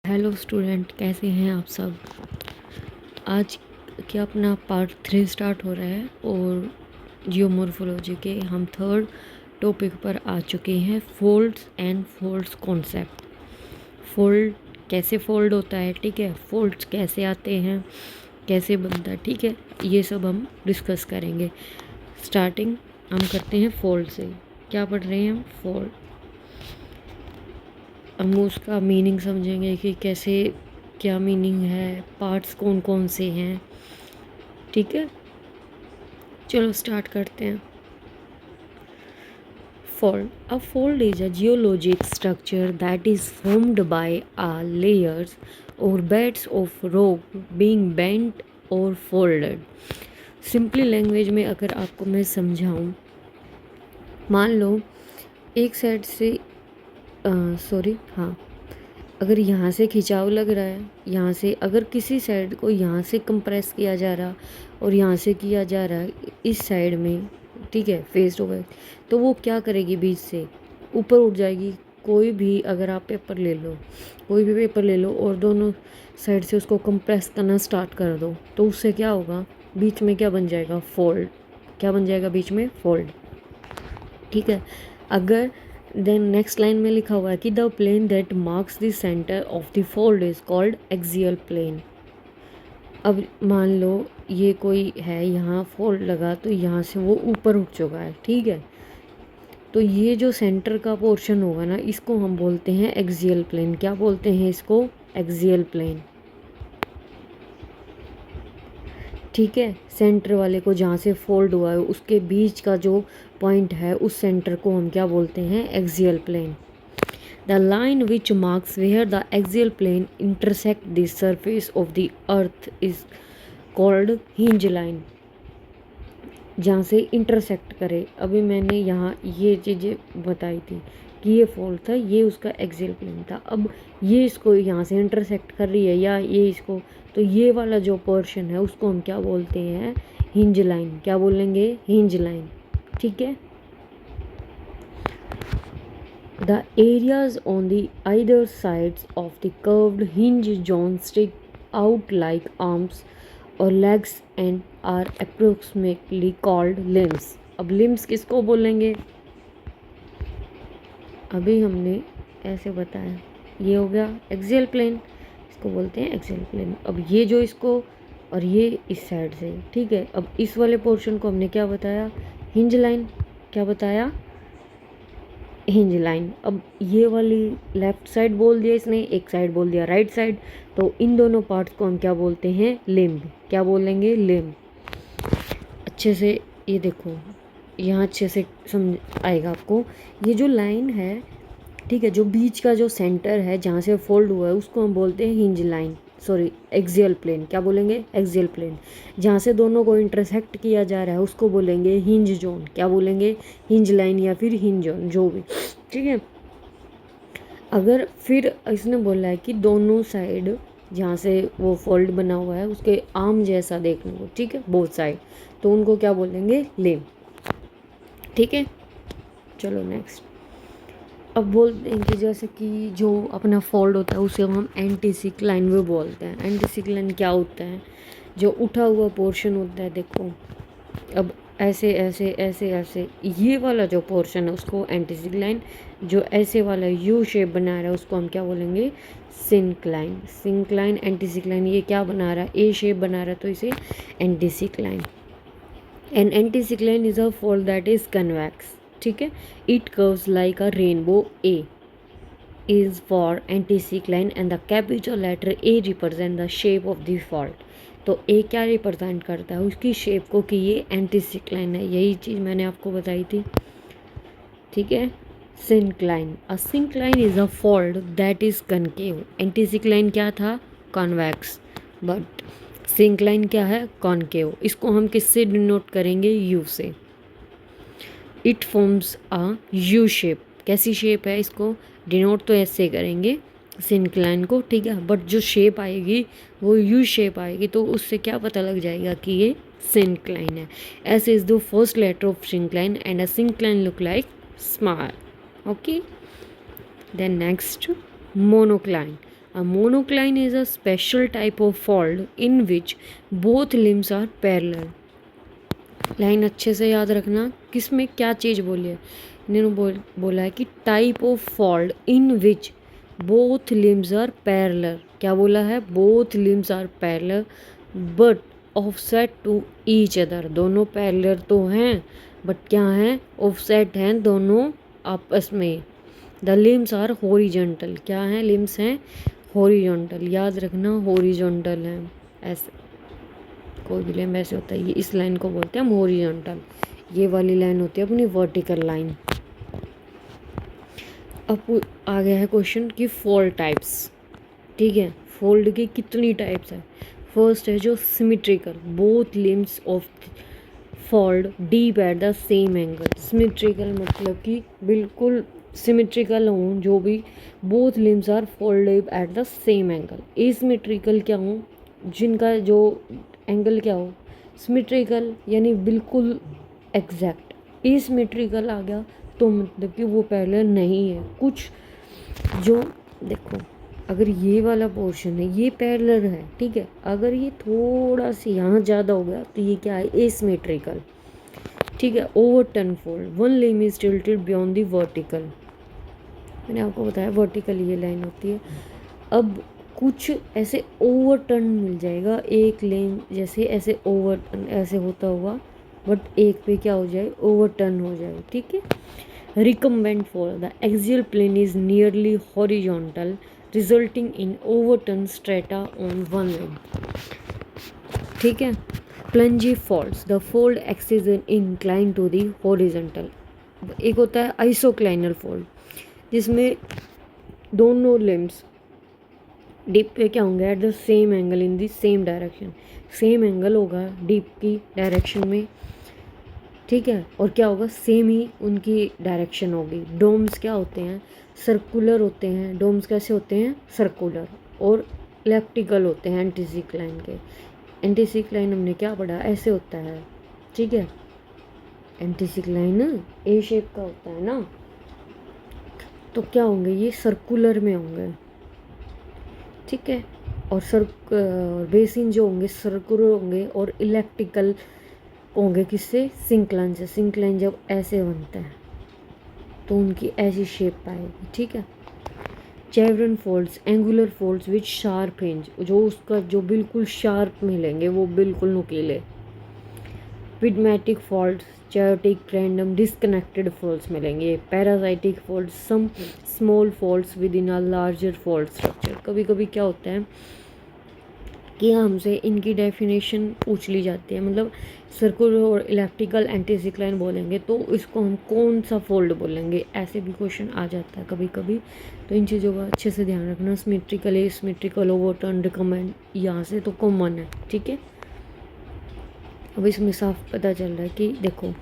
Hello student, कैसे हैं आप सब। आज क्या अपना पार्ट 3 स्टार्ट हो रहा है और जियोमॉर्फोलॉजी के हम थर्ड टॉपिक पर आ चुके हैं। Folds and folds concept. Fold कैसे फोल्ड होता है, ठीक है, फोल्ड्स कैसे आते हैं, कैसे बनता है, ठीक है, ये सब हम डिस्कस करेंगे। स्टार्टिंग हम करते हैं फोल्ड से। क्या पढ़ रहे हैं हम? फोल्ड। हम उसका मीनिंग समझेंगे कि कैसे, क्या मीनिंग है, पार्ट्स कौन कौन से हैं, ठीक है। चलो स्टार्ट करते हैं। Fold. A fold is a geologic structure that is formed by a layers or beds of rock being bent or folded. Simply language में अगर आपको मैं समझाऊं, मान लो एक साइड से अगर यहाँ से खिंचाव लग रहा है, यहाँ से अगर किसी साइड को यहाँ से कंप्रेस किया जा रहा और यहाँ से किया जा रहा है इस साइड में, ठीक है, फेस टू फेस, तो वो क्या करेगी, बीच से ऊपर उठ जाएगी। कोई भी अगर आप पेपर ले लो, कोई भी पेपर ले लो और दोनों साइड से उसको कंप्रेस करना स्टार्ट कर दो, तो उससे क्या होगा, बीच में क्या बन जाएगा, फोल्ड। क्या बन जाएगा बीच में? फोल्ड, ठीक है। अगर देन नेक्स्ट लाइन में लिखा हुआ है कि the plane that marks the centre of the fold is called axial plane. अब मान लो ये कोई है, यहाँ फोल्ड लगा तो यहाँ से वो ऊपर उठ चुका है, ठीक है। तो ये जो सेंटर का पोर्शन होगा ना, इसको हम बोलते हैं एक्सियल प्लेन। क्या बोलते हैं इसको? एक्सियल प्लेन, ठीक है। सेंटर वाले को, जहाँ से फोल्ड हुआ है उसके बीच का जो पॉइंट है, उस सेंटर को हम क्या बोलते हैं? Axial plane. The line which marks where the axial plane intersect the surface of the earth is called hinge line. जहाँ से इंटरसेक्ट करे, अभी मैंने यहाँ ये चीज़ें बताई थी कि ये फोल्ड था, ये उसका एक्सियल प्लेन था। अब ये इसको यहाँ से इंटरसेक्ट कर रही है या ये इसको, तो ये वाला जो पोर्शन है उसको हम क्या बोलते हैं? Hinge line. क्या बोलेंगे? हिंज लाइन, ठीक है। The areas on the either sides of the curved hinge zone stick out like arms और legs and are approximately called limbs. अब लिम्स किसको बोलेंगे? अभी हमने ऐसे बताया, ये हो गया एक्सियल प्लेन, इसको बोलते हैं एक्सियल प्लेन। अब ये जो इसको, और ये इस साइड से, ठीक है। अब इस वाले पोर्शन को हमने क्या बताया? Hinge line. क्या बताया? Hinge line. अब ये वाली लेफ्ट साइड बोल दिया इसने, एक साइड बोल दिया राइट साइड, तो इन दोनों पार्ट्स को हम क्या बोलते हैं? लिम्ब। क्या बोलेंगे? लिम्ब। अच्छे से ये देखो, यहाँ अच्छे से समझ आएगा आपको। ये जो लाइन है, ठीक है, जो बीच का जो सेंटर है जहाँ से फोल्ड हुआ है, उसको हम बोलते हैं hinge line, sorry axial plane. क्या बोलेंगे? Axial plane. जहाँ से दोनों को इंटरसेक्ट किया जा रहा है उसको बोलेंगे हिंज जोन। क्या बोलेंगे? हिंज लाइन या फिर हिंज जोन, जो भी, ठीक है। अगर फिर इसने बोला है कि दोनों साइड जहाँ से वो फोल्ड बना हुआ है उसके आर्म जैसा देखने को, ठीक है, बोथ साइड, तो उनको क्या बोलेंगे? लिम्ब, ठीक है। चलो नेक्स्ट। अब बोलते हैं कि जैसे कि जो अपना फोल्ड होता है उसे हम एंटीसिक्लाइन भी बोलते हैं। एंटीसिक्लाइन क्या होता है? जो उठा हुआ पोर्शन होता है, देखो अब ऐसे ऐसे ऐसे ऐसे, ये वाला जो पोर्शन है उसको एंटीसिक्लाइन, जो ऐसे वाला यू शेप बना रहा है उसको हम क्या बोलेंगे? सिंक्लाइन। सिंक्लाइन, एंटीसिक्लाइन, ये क्या बना रहा है? ए शेप बना रहा है, तो इसे anticycline. An anticycline is a fold that is convex, ठीक है। It curves like a rainbow. A is for anticycline and the capital letter A represent the shape of the fault। तो A क्या represent करता है? उसकी shape को, कि ये एंटीसिक्लाइन है। यही चीज़ मैंने आपको बताई थी, ठीक है। Syncline. A syncline is a fold that is concave. Anticycline क्या था? कॉन्वेक्स, बट सिंक्लाइन क्या है? कॉनकेव। इसको हम किससे डिनोट करेंगे? यू से। It forms a U shape. कैसी शेप है? इसको डिनोट तो ऐसे करेंगे सिंक्लाइन को, ठीक है, बट जो शेप आएगी वो यू शेप आएगी, तो उससे क्या पता लग जाएगा कि ये सिंक्लाइन है। S is the first letter of syncline and a syncline look like smile, okay. Then next, monocline. A monocline is a special type of fault in which both limbs are parallel. Line अच्छे से याद रखना, किस में क्या चीज़ बोली है। इन्होंने बोला है कि type of fault in which both limbs are parallel. क्या बोला है? Both limbs are parallel but offset to each other. दोनों पैरेलल तो हैं बट क्या हैं? ऑफसेट हैं दोनों आपस में। The limbs are horizontal. क्या हैं? लिम्स हैं हॉरिजॉन्टल। याद रखना हॉरिजॉन्टल हैं। ऐसे कोई भी लाइन ऐसे होता है, ये इस लाइन को बोलते हैं हम हॉरिजॉन्टल। ये वाली लाइन होती है अपनी वर्टिकल लाइन। अब आ गया है क्वेश्चन कि फोल्ड टाइप्स। ठीक है, फोल्ड की कितनी टाइप्स है? फर्स्ट है जो symmetrical, both limbs of fold dip at the same angle. Symmetrical मतलब कि बिल्कुल सिमेट्रिकल हों, जो भी both limbs are folded at the same angle. Asymmetrical क्या हो? जिनका जो एंगल क्या हो? सिमेट्रिकल यानी बिल्कुल एग्जैक्ट। एसिमेट्रिकल आ गया तो मतलब कि वो पैरेलल नहीं है। कुछ जो देखो, अगर ये वाला पोर्शन है ये पैरेलल है, ठीक है, अगर ये थोड़ा सा यहाँ ज़्यादा हो गया तो ये क्या है? एसिमेट्रिकल। ठीक है, overturn fold, one limb is tilted beyond the vertical. मैंने आपको बताया वर्टिकल ये लाइन होती है। अब कुछ ऐसे ओवरटर्न मिल जाएगा, एक लेन जैसे ऐसे ओवरटर्न ऐसे होता हुआ, बट एक पे क्या हो जाए? ओवरटर्न हो जाए। ठीक है, recumbent fold, the axial plane is nearly horizontal resulting in overturn strata on one lane. ठीक है, plunging folds, the fold axis incline to the horizontal. एक होता है आइसोक्लाइनल फोल्ड, जिसमें दोनों लिम्स डीप पे क्या होंगे? Eight the same angle in the same direction. Same angle होगा डीप की डायरेक्शन में। ठीक है, और क्या होगा? सेम ही उनकी डायरेक्शन होगी। डोम्स क्या होते हैं? सर्कुलर होते हैं। डोम्स कैसे होते हैं? सर्कुलर। और इलेप्टिकल होते हैं एंटीसिक्लाइन के। एंटीसिक्लाइन हमने क्या पढ़ा? ऐसे होता है। ठीक है, एंटीसिक्लाइन ए शेप का होता है ना, तो क्या होंगे? ये सर्कुलर में होंगे। ठीक है, और बेसिन जो होंगे सर्कुलर होंगे और इलेप्टिकल होंगे। किससे? सिंक्लाइन से। सिंक्लाइन जब ऐसे बनता है तो उनकी ऐसी शेप पाएगी। ठीक है, chevron folds, angular folds which sharp hinge, जो उसका जो बिल्कुल शार्प मिलेंगे, वो बिल्कुल नुकीले। विडमेटिक folds, chaotic, random, disconnected folds मिलेंगे। Parasitic folds, some small folds within a larger fold structure. कभी कभी क्या होता है कि हमसे इनकी डेफिनेशन पूछ ली जाती है, मतलब सर्कुलर और इलेप्टिकल एंटीसिक्लाइन बोलेंगे तो इसको हम कौन सा फोल्ड बोलेंगे, ऐसे भी क्वेश्चन आ जाता है कभी कभी। तो इन चीज़ों का अच्छे से ध्यान रखना। सिमेट्रिकल, एसिमेट्रिकल, ओवरटर्न, रिकमेंड, यहाँ से तो कॉमन है। ठीक है, अब इसमें साफ पता चल रहा है कि देखो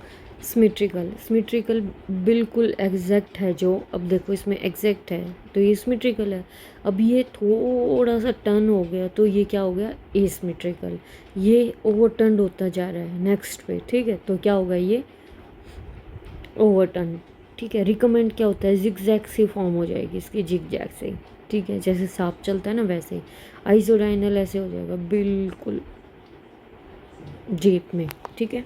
सिमेट्रिकल बिल्कुल एग्जैक्ट है जो, अब देखो इसमें एग्जैक्ट है तो ये सिमेट्रिकल है। अब ये थोड़ा सा टर्न हो गया तो ये क्या हो गया? एसिमेट्रिकल। ये ओवरटर्न होता जा रहा है नेक्स्ट पे। ठीक है, तो क्या होगा? ये ओवरटर्न। ठीक है, रिकमेंड क्या होता है? जिगजैग सी फॉर्म हो जाएगी इसकी, जिगजैग से। ठीक है, जैसे सांप चलता है ना वैसे। आइसोडाइनल ऐसे हो जाएगा बिल्कुल जेप में। ठीक है,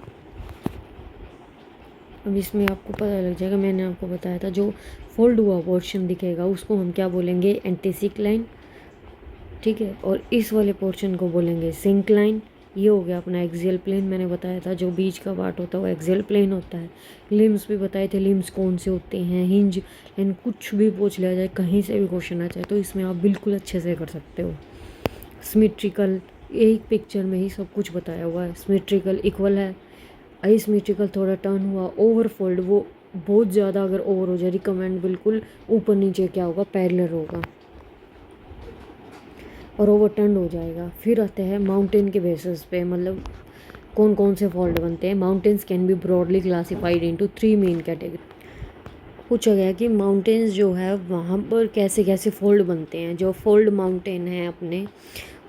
अब इसमें आपको पता लग जाएगा, मैंने आपको बताया था जो फोल्ड हुआ पोर्शन दिखेगा उसको हम क्या बोलेंगे? एंटीसिक्लाइन। ठीक है, और इस वाले पोर्शन को बोलेंगे सिंक्लाइन। ये हो गया अपना एक्सियल प्लेन। मैंने बताया था जो बीच का पार्ट होता है वो एक्सियल प्लेन होता है। लिम्स भी बताए थे, लिम्स कौन से होते हैं, हिंज एंड कुछ भी पूछ लिया जाए, कहीं से भी क्वेश्चन आ जाए तो इसमें आप बिल्कुल अच्छे से कर सकते हो। सिमेट्रिकल, एक पिक्चर में ही सब कुछ बताया हुआ है। सिमेट्रिकल इक्वल है, आइसमेट्रिकल थोड़ा टर्न हुआ, ओवरफोल्ड वो बहुत ज़्यादा अगर ओवर हो जाए, रिकमेंड बिल्कुल ऊपर नीचे क्या होगा? पैरेलल होगा और ओवरटर्न हो जाएगा। फिर आते हैं माउंटेन के बेसिस पे, मतलब कौन कौन से फॉल्ट बनते हैं। Mountains can be broadly classified into 3 main category. पूछा गया कि माउंटेन्स जो है वहाँ पर कैसे कैसे फोल्ड बनते हैं। जो फोल्ड माउंटेन है अपने,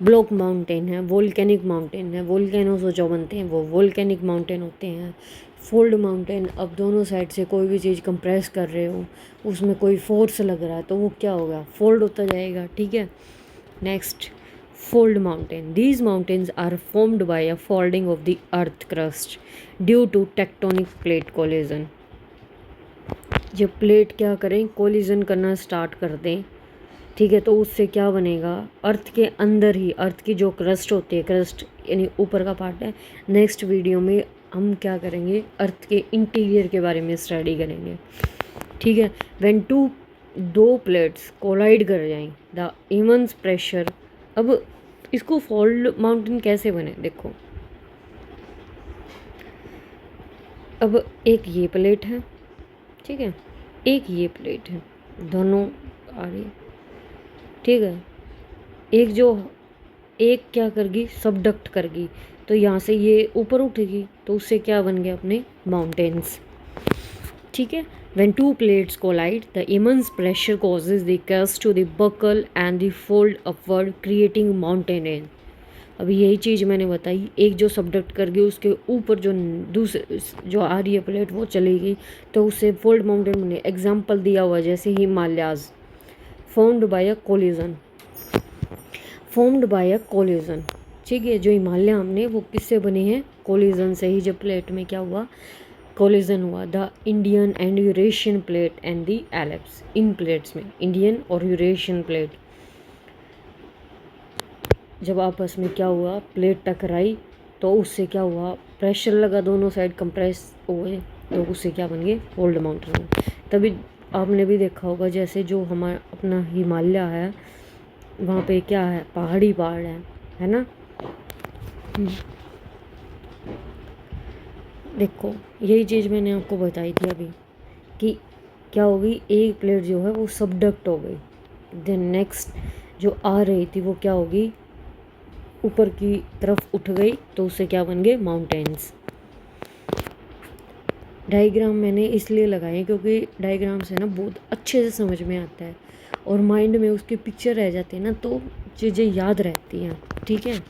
ब्लॉक माउंटेन है, वोल्केनिक माउंटेन है, वोल्केनो से जो बनते हैं वो वोल्केनिक माउंटेन होते हैं। फोल्ड माउंटेन, अब दोनों साइड से कोई भी चीज़ कंप्रेस कर रहे हो, उसमें कोई फोर्स लग रहा है तो वो क्या होगा? फोल्ड होता जाएगा। ठीक है, next, fold mountain. These mountains are formed by a folding of the earth crust due to tectonic plate collision. जब प्लेट क्या करें, कोलिजन करना स्टार्ट कर दें, ठीक है, तो उससे क्या बनेगा, अर्थ के अंदर ही, अर्थ की जो क्रस्ट होती है, क्रस्ट यानी ऊपर का पार्ट है, नेक्स्ट वीडियो में हम क्या करेंगे, अर्थ के इंटीरियर के बारे में स्टडी करेंगे, ठीक है। व्हेन दो प्लेट्स कोलाइड कर जाएं, द इमेंस प्रेशर। अब इसको फोल्ड माउंटेन कैसे बने, देखो, अब एक ये प्लेट है, ठीक है, एक ये प्लेट है, दोनों आ रही, ठीक है, एक क्या करगी, सबडक्ट करगी, तो यहाँ से ये ऊपर उठेगी, तो उससे क्या बन गया अपने माउंटेन्स, ठीक है। When two plates collide, the immense pressure causes the crust to the buckle and the fold upward, creating mountain range. अभी यही चीज़ मैंने बताई, एक जो सबडक्ट कर गई उसके ऊपर जो दूसरे जो आ रही है प्लेट वो चली गई, तो उससे फोल्ड माउंटेन बने। एग्जाम्पल दिया हुआ जैसे Himalayas formed by a collision, ठीक है। जो हिमालय हमने वो किससे बने हैं, कोलिजन से ही, जब प्लेट में क्या हुआ, कोलिजन हुआ। The Indian and Eurasian plate and the ellipse, in plates में इंडियन और यूरेशियन प्लेट जब आपस में क्या हुआ, प्लेट टकराई, तो उससे क्या हुआ, प्रेशर लगा, दोनों साइड कंप्रेस हुए, तो उससे क्या बन गए, फोल्ड माउंटेन। तभी आपने भी देखा होगा जैसे जो हमारा अपना हिमालय है वहाँ पे क्या है, पहाड़ी पहाड़ है ना। देखो यही चीज़ मैंने आपको बताई थी अभी कि क्या होगी, एक प्लेट जो है वो सबडक्ट हो गई, देन नेक्स्ट जो आ रही थी वो क्या होगी, ऊपर की तरफ उठ गई, तो उससे क्या बन गए, माउंटेन्स। डायग्राम मैंने इसलिए लगाए क्योंकि डायग्राम से ना बहुत अच्छे से समझ में आता है और माइंड में उसकी पिक्चर रह जाती है ना, तो चीज़ें याद रहती हैं, ठीक है।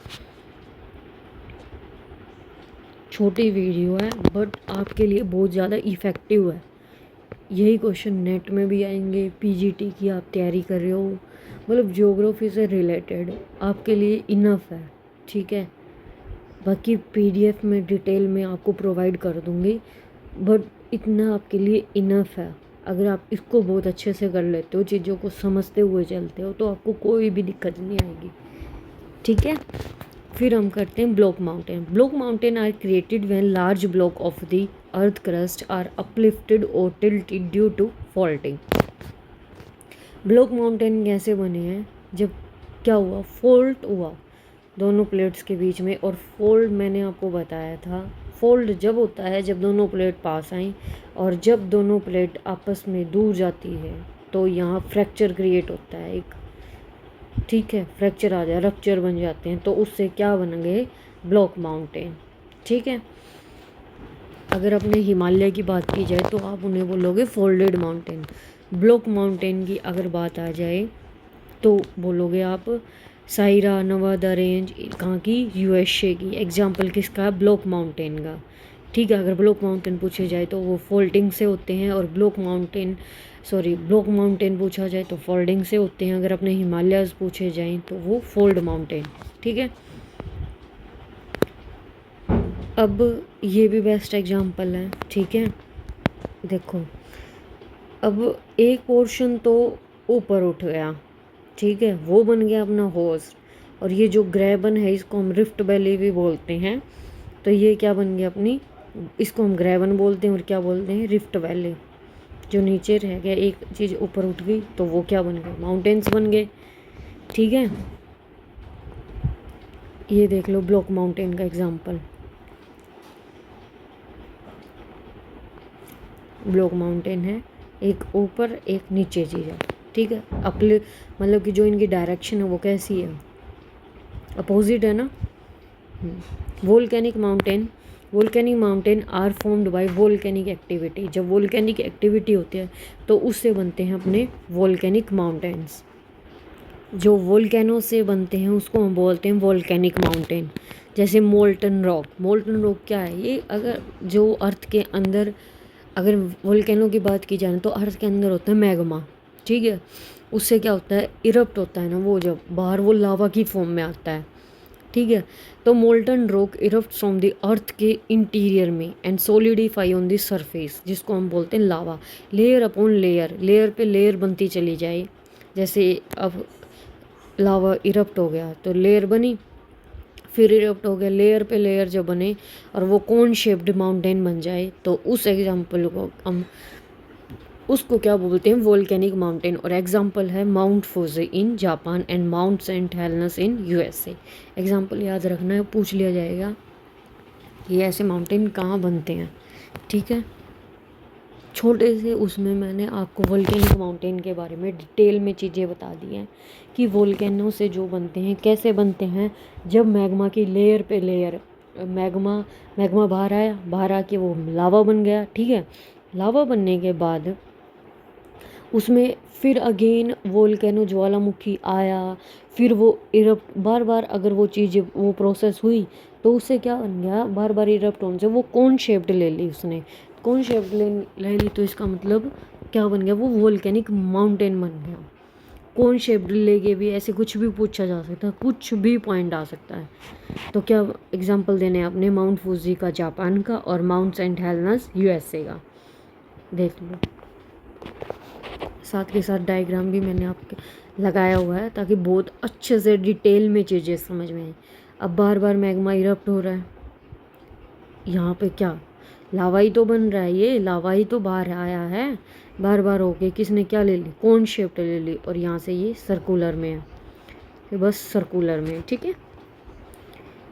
छोटी वीडियो है बट आपके लिए बहुत ज़्यादा इफ़ेक्टिव है। यही क्वेश्चन नेट में भी आएंगे, पीजीटी की आप तैयारी कर रहे हो, मतलब ज्योग्राफी से रिलेटेड आपके लिए इनफ है, ठीक है। बाकी पीडीएफ में डिटेल में आपको प्रोवाइड कर दूँगी, बट इतना आपके लिए इनफ है। अगर आप इसको बहुत अच्छे से कर लेते हो, चीज़ों को समझते हुए चलते हो, तो आपको कोई भी दिक्कत नहीं आएगी, ठीक है। फिर हम करते हैं block mountain. Block mountain are created when large block of the earth crust are uplifted और tilted due to faulting. Block mountain कैसे बने हैं, जब क्या हुआ, फॉल्ट हुआ दोनों प्लेट्स के बीच में, और फोल्ड मैंने आपको बताया था, फोल्ड जब होता है जब दोनों प्लेट पास आएँ, और जब दोनों प्लेट आपस में दूर जाती है तो यहाँ फ्रैक्चर क्रिएट होता है एक, ठीक है, फ्रैक्चर आ जाए, रप्चर बन जाते हैं, तो उससे क्या बन गए, ब्लॉक माउंटेन, ठीक है। अगर अपने हिमालय की बात की जाए तो आप उन्हें बोलोगे फोल्डेड माउंटेन। ब्लॉक माउंटेन की अगर बात आ जाए तो बोलोगे आप सायरा नवादा रेंज, कहाँ की, यूएसए की। एग्जाम्पल किसका, ब्लॉक माउंटेन का, ठीक है। अगर ब्लॉक माउंटेन पूछे जाए तो वो फोल्डिंग से होते हैं, और ब्लॉक माउंटेन पूछा जाए तो फोल्डिंग से होते हैं। अगर अपने हिमालयाज पूछे जाएं तो वो फोल्ड माउंटेन, ठीक है। अब ये भी बेस्ट एग्जांपल है, ठीक है। देखो अब एक पोर्शन तो ऊपर उठ गया, ठीक है, वो बन गया अपना होस्ट, और ये जो ग्रेबन है इसको हम रिफ्ट वैली भी बोलते हैं, तो ये क्या बन गया अपनी, इसको हम ग्रेबन बोलते हैं और क्या बोलते हैं, रिफ्ट वैली। जो नीचे रह गया, एक चीज़ ऊपर उठ गई, तो वो क्या बन गए, माउंटेन्स बन गए, ठीक है। ये देख लो ब्लॉक माउंटेन का एग्जांपल, ब्लॉक माउंटेन है, एक ऊपर एक नीचे चीज़ है, ठीक है। अपले मतलब कि जो इनकी डायरेक्शन है वो कैसी है, अपोजिट है ना। Volcanic mountain are formed by volcanic activity. जब वोल्केनिक एक्टिविटी होती है तो उससे बनते हैं अपने वोल्केनिक माउंटेन्स। जो वोल्केनो से बनते हैं उसको हम बोलते हैं वोल्केनिक माउंटेन। जैसे मोल्टन रॉक क्या है, ये अगर जो अर्थ के अंदर, अगर वोल्केनो की बात की जाए तो अर्थ के अंदर होता है मैग्मा, ठीक है। उससे क्या होता है, इरप्ट होता है ना वो, जब बाहर वो लावा की फॉर्म में आता है, ठीक है। तो molten rock erupt from the earth के इंटीरियर में and solidify on the surface, जिसको हम बोलते हैं लावा। लेयर अपॉन लेयर, लेयर पे लेयर बनती चली जाए। जैसे अब लावा इरप्ट हो गया तो लेयर बनी, फिर इरप्ट हो गया, लेयर पे लेयर जब बने और वो कोन शेप्ड माउंटेन बन जाए, तो उस एग्जाम्पल को हम उसको क्या बोलते हैं, वोल्केनिक माउंटेन। और एग्जाम्पल है Mount Fuji in Japan and Mount Saint Helens in USA. Example याद रखना है, पूछ लिया जाएगा ये ऐसे माउंटेन कहाँ बनते हैं, ठीक है। छोटे से उसमें मैंने आपको वोल्केनिक माउंटेन के बारे में डिटेल में चीज़ें बता दी हैं कि वोल्केनो से जो बनते हैं कैसे बनते हैं। जब मैग्मा की लेयर पे लेयर, मैग्मा बाहर आया, बाहर आके वो लावा बन गया, ठीक है। लावा बनने के बाद उसमें फिर अगेन वोल्केनो ज्वालामुखी आया, फिर वो इरप्ट बार बार, अगर वो चीज़ वो प्रोसेस हुई तो उससे क्या बन गया, बार बार इरप्ट होने से वो कौन शेप्ड ले ली, उसने कौन शेप्ड ले ली, तो इसका मतलब क्या बन गया, वो वोल्केनिक माउंटेन बन गया। कौन शेप्ड लेके भी ऐसे कुछ भी पूछा जा सकता है, कुछ भी पॉइंट आ सकता है। तो क्या एग्जाम्पल देने हैं आपने, माउंट फूजी का जापान का और माउंट सेंट हेलेनस यूएसए का, देख लो। साथ के साथ डायग्राम भी मैंने आपके लगाया हुआ है ताकि बहुत अच्छे से डिटेल में चीज़ें समझ में आए। अब बार बार मैग्मा इरप्ट हो रहा है, यहाँ पे क्या लावा ही तो बन रहा है, ये लावा ही तो बाहर आया है, बार बार होके किसने क्या ले ली, कौन शेप ले ली, और यहाँ से ये सर्कुलर में है, ये बस सर्कुलर में, ठीक है।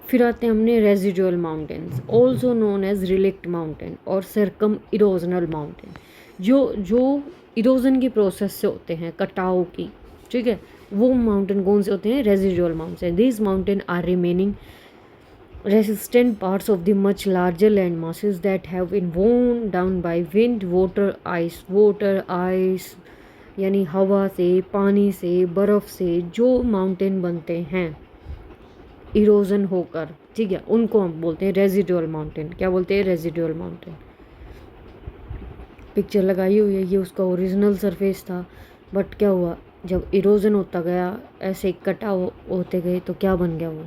फिर आते हैं हमने residual mountains, also known as relict mountain or circum erosional mountain, जो इरोजन की प्रोसेस से होते हैं, कटाव की, ठीक है। वो माउंटेन कौन से होते हैं, residual mountain. This mountain are remaining resistant parts of the much larger land masses that have been worn down by wind, water ice यानी हवा से, पानी से, बर्फ़ से जो माउंटेन बनते हैं इरोजन होकर, ठीक है, उनको हम बोलते हैं रेजिडुअल माउंटेन। क्या बोलते हैं, रेजिडुअल माउंटेन। पिक्चर लगाई हुई है, ये उसका ओरिजिनल सरफेस था, बट क्या हुआ, जब इरोजन होता गया, ऐसे कटाव होते गए, तो क्या बन गया, वो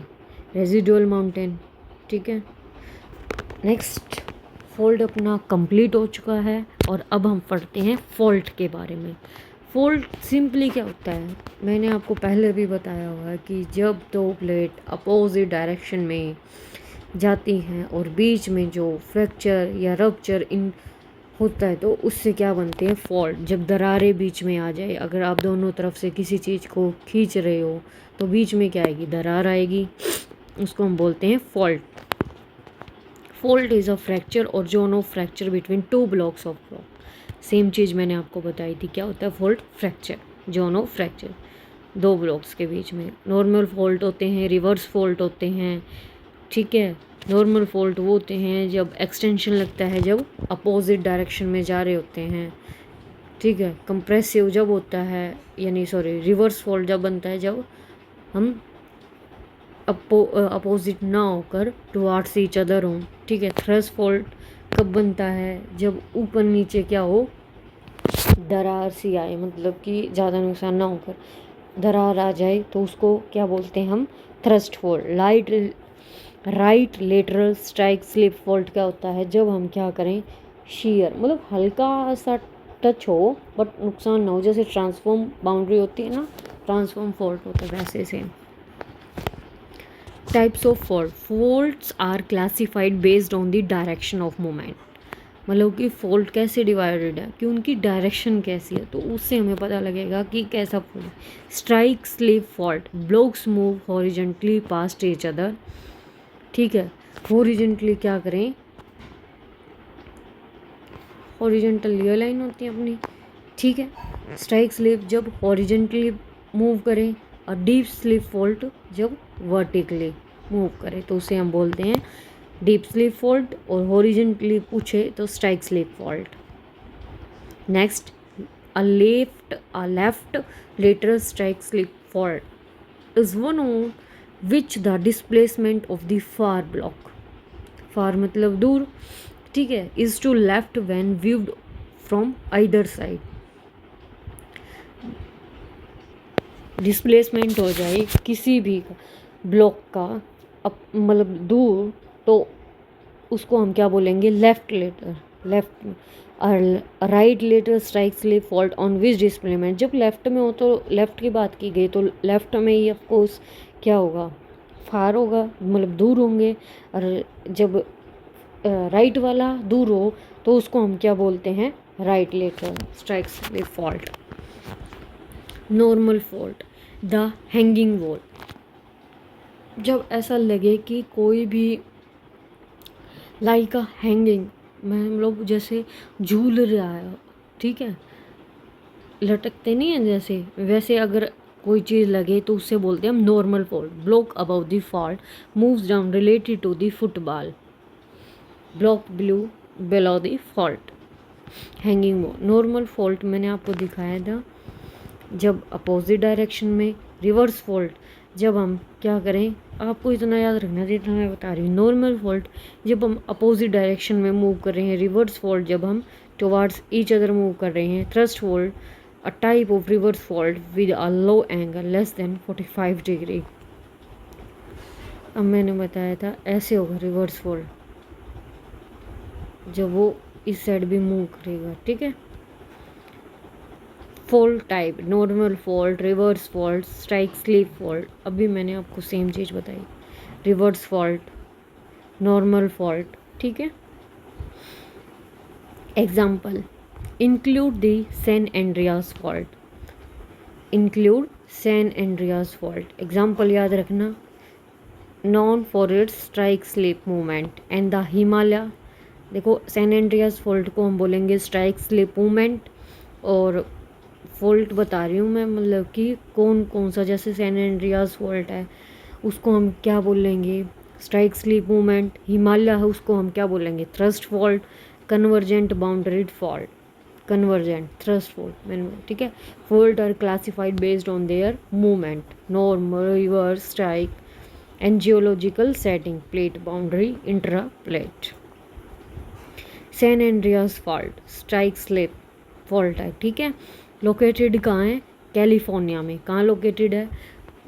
रेजिडुअल माउंटेन, ठीक है। नेक्स्ट, फोल्ड अपना कंप्लीट हो चुका है और अब हम पढ़ते हैं फॉल्ट के बारे में। फॉल्ट सिंपली क्या होता है, मैंने आपको पहले भी बताया हुआ है कि जब दो प्लेट अपोजिट डायरेक्शन में जाती हैं और बीच में जो फ्रैक्चर या रप्चर इन होता है तो उससे क्या बनते हैं, फॉल्ट। जब दरारें बीच में आ जाए, अगर आप दोनों तरफ से किसी चीज़ को खींच रहे हो तो बीच में क्या आएगी, दरार आएगी, उसको हम बोलते हैं fault. Fault is a fracture or zone of fracture between two blocks of rock. Same चीज़ मैंने आपको बताई थी, क्या होता है fault, fracture, zone of fracture, दो ब्लॉक्स के बीच में। नॉर्मल फॉल्ट होते हैं, रिवर्स फॉल्ट होते हैं, ठीक है। नॉर्मल फॉल्ट वो होते हैं जब एक्सटेंशन लगता है, जब अपोजिट डायरेक्शन में जा रहे होते हैं, ठीक है। कंप्रेसिव जब होता है, यानी सॉरी, रिवर्स फॉल्ट जब बनता है जब हम अपोजिट ना होकर टुवार्ड्स ईच अदर हों, ठीक है। थ्रस्ट फॉल्ट कब बनता है, जब ऊपर नीचे क्या हो, दरार सी आए, मतलब कि ज़्यादा नुकसान ना होकर दरार आ जाए, तो उसको क्या बोलते हैं हम, thrust fault. Right lateral strike slip fault क्या होता है, जब हम क्या करें, शीयर, मतलब हल्का सा टच हो बट नुकसान ना हो, जैसे ट्रांसफॉर्म बाउंड्री होती है ना, ट्रांसफॉर्म फॉल्ट होता है वैसे same. Types of fault, faults are classified based on the direction of movement, मतलब कि फॉल्ट कैसे डिवाइडेड है, कि उनकी डायरेक्शन कैसी है, तो उससे हमें पता लगेगा कि कैसा fault. Strike slip fault, blocks move horizontally past each other, ठीक है। हॉरिजेंटली क्या करें, हॉरिजेंटल ये लाइन होती है अपनी, ठीक है। स्ट्राइक स्लिप जब हॉरिजेंटली मूव करें और डीप स्लिप फॉल्ट जब वर्टिकली मूव करें, तो उसे हम बोलते हैं डीप स्लिप फॉल्ट, और हॉरिजेंटली पूछे तो strike slip fault. Next, a left lateral strike slip fault is one on which the displacement of the far block, far मतलब दूर, ठीक है, is to left when viewed from either side। Displacement हो जाए किसी भी ब्लॉक का मतलब दूर, तो उसको हम क्या बोलेंगे, left lateral. Left right lateral strike slip fault on which displacement, जब लेफ्ट में हो तो लेफ्ट की बात की गई तो लेफ्ट में ही ऑफकोर्स क्या होगा, फार होगा, मतलब दूर होंगे। और जब राइट वाला दूर हो तो उसको हम क्या बोलते हैं, right lateral strike slip fault. Normal fault, the hanging wall, जब ऐसा लगे कि कोई भी लाइक अ हैंगिंग में हम लोग जैसे झूल रहा है, ठीक है, लटकते नहीं हैं जैसे, वैसे अगर कोई चीज़ लगे तो उससे बोलते हैं हम normal fault. Block above the fault moves down related to the footwall, block below the fault. Hanging wall, normal fault मैंने आपको दिखाया था जब अपोजिट डायरेक्शन में। रिवर्स फॉल्ट जब हम क्या करें, आपको इतना याद रखना चाहिए था, मैं बता रही हूँ। नॉर्मल फॉल्ट जब हम अपोजिट डायरेक्शन में मूव कर रहे हैं। रिवर्स फॉल्ट जब हम टुवर्ड्स ईच अदर मूव कर रहे हैं। Thrust fault, a type of reverse fault with a low angle less than 45 degree. अब मैंने बताया था ऐसे होगा रिवर्स फॉल्ट, जब वो इस साइड भी मूव करेगा, ठीक है। Fault type, normal fault, reverse fault, strike slip fault. अभी मैंने आपको सेम चीज़ बताई, रिवर्स फॉल्ट, नॉर्मल फॉल्ट, ठीक है। Example, include the San Andreas fault, include San Andreas fault. Example याद रखना, known for its strike slip movement and the Himalaya. देखो San Andreas fault को हम बोलेंगे स्ट्राइक स्लिप मूवमेंट, और फॉल्ट बता रही हूँ मैं, मतलब कि कौन कौन सा, जैसे सैन एंड्रियास फॉल्ट है उसको हम क्या बोलेंगे, स्ट्राइक स्लिप मूवमेंट। हिमालय है उसको हम क्या बोलेंगे, thrust fault. Convergent boundary fault, convergent thrust fault मैंने, ठीक है। Fault are classified based on their movement, normal, reverse, strike and geological setting, plate boundary, intra plate. San Andreas fault strike slip fault है, ठीक है। Located कहाँ है, California में। कहाँ लोकेटेड है,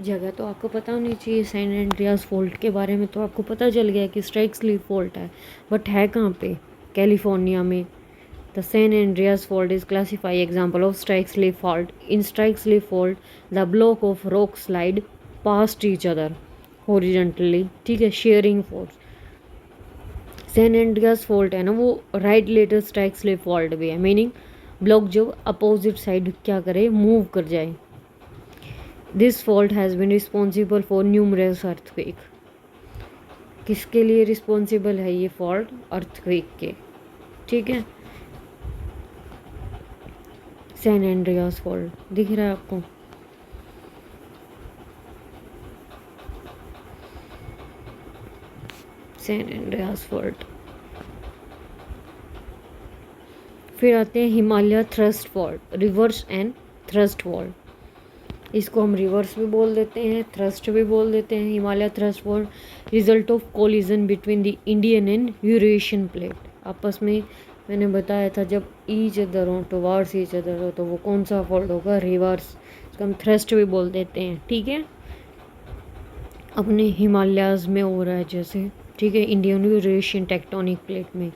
जगह तो आपको पता होनी चाहिए। सैन एंड्रियास फॉल्ट के बारे में तो आपको पता चल गया कि स्ट्राइक स्लिप फॉल्ट है, बट है कहाँ पे, कैलिफोर्निया में। The San Andreas fault is classify example of strike slip fault. In strike slip fault the block of rock slide past each other horizontally, ठीक है, shearing force. San Andreas fault है ना, वो right lateral strike slip fault भी है, meaning block जब opposite side क्या करे, मूव कर जाए। This fault has been responsible for numerous earthquake. किसके लिए रिस्पॉन्सिबल है ये फॉल्ट, अर्थक्वेक के, ठीक है। सैन एंड्रियास फॉल्ट दिख रहा है आपको, सैन एंड्रियास फॉल्ट। फिर आते हैं Himalaya thrust fault, reverse and thrust fault. इसको हम रिवर्स भी बोल देते हैं, थ्रस्ट भी बोल देते हैं। Himalaya thrust fault result of collision between the Indian and Eurasian plate. आपस में मैंने बताया था जब ईच अदर हो, टुवर्ड्स ईच अदर हो, तो वो कौन सा फॉल्ट होगा, रिवर्स। इसको हम थ्रस्ट भी बोल देते हैं, ठीक है। अपने हिमालयाज में हो रहा है जैसे, ठीक है, इंडियन यूरेशियन टेक्टोनिक प्लेट में।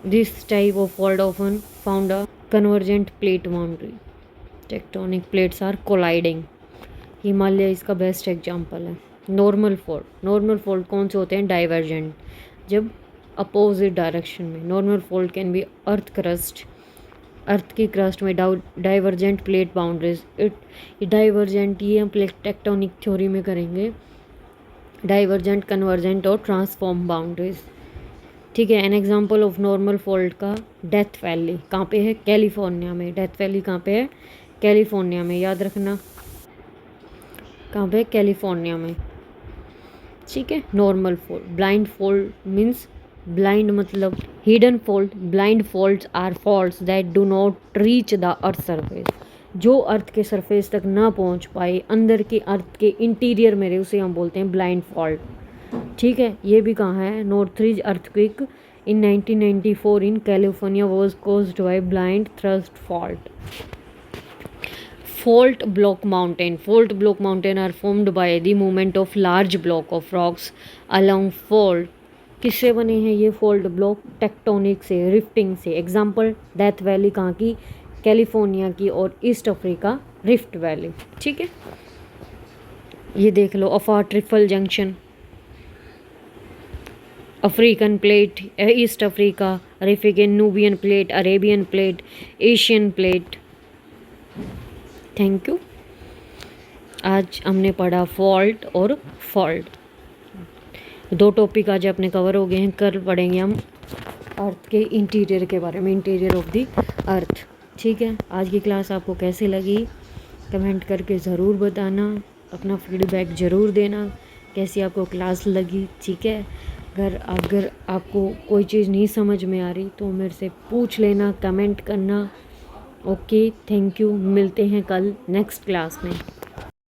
This type of fault often found a convergent plate boundary. Tectonic plates are colliding. Himalaya इसका बेस्ट एग्जाम्पल है। नॉर्मल फॉल्ट कौन से होते हैं, डाइवर्जेंट, जब अपोजिट डायरेक्शन में। Normal fault can be earth crust, earth की क्रस्ट में डाइवर्जेंट प्लेट बाउंड्रीज। डाइवर्जेंट ये हम प्लेट टेक्टोनिक थ्योरी में करेंगे, डाइवर्जेंट, कन्वर्जेंट और ट्रांसफॉर्म बाउंड्रीज, ठीक है। An example of normal fault का डेथ वैली, कहाँ पे है, कैलिफोर्निया में। डेथ वैली कहाँ पे है, कैलिफोर्निया में, याद रखना कहाँ पे, कैलिफोर्निया में, ठीक है। Normal fault, blind fault means, blind मतलब hidden fault. Blind faults are faults that do not reach the earth surface, जो अर्थ के सरफेस तक ना पहुँच पाए, अंदर के अर्थ के इंटीरियर में रहे, उसे हम बोलते हैं ब्लाइंड फॉल्ट, ठीक है। ये भी कहाँ है, Northridge earthquake in 1994 in California was caused by blind thrust fault. fault block mountain are formed by the movement of large block of rocks along fault. किससे बने हैं ये फॉल्ट ब्लॉक? टेक्टोनिक से, रिफ्टिंग से। एग्जाम्पल डेथ वैली कहाँ की? California की। और ईस्ट अफ्रीका रिफ्ट वैली। ठीक है, ये देख लो, Afar triple junction, African plate, East Africa, African Nubian plate, Arabian plate, Asian plate. Thank you. आज हमने पढ़ा फॉल्ट और फॉल्ट, 2 टॉपिक आज अपने कवर हो गए हैं। कल पढ़ेंगे हम अर्थ के इंटीरियर के बारे में, इंटीरियर ऑफ द अर्थ। ठीक है, आज की क्लास आपको कैसे लगी कमेंट करके ज़रूर बताना, अपना फीडबैक ज़रूर देना कैसी आपको क्लास लगी। ठीक है, अगर आपको कोई चीज़ नहीं समझ में आ रही तो मेरे से पूछ लेना, कमेंट करना। Okay, thank you. मिलते हैं कल नेक्स्ट क्लास में।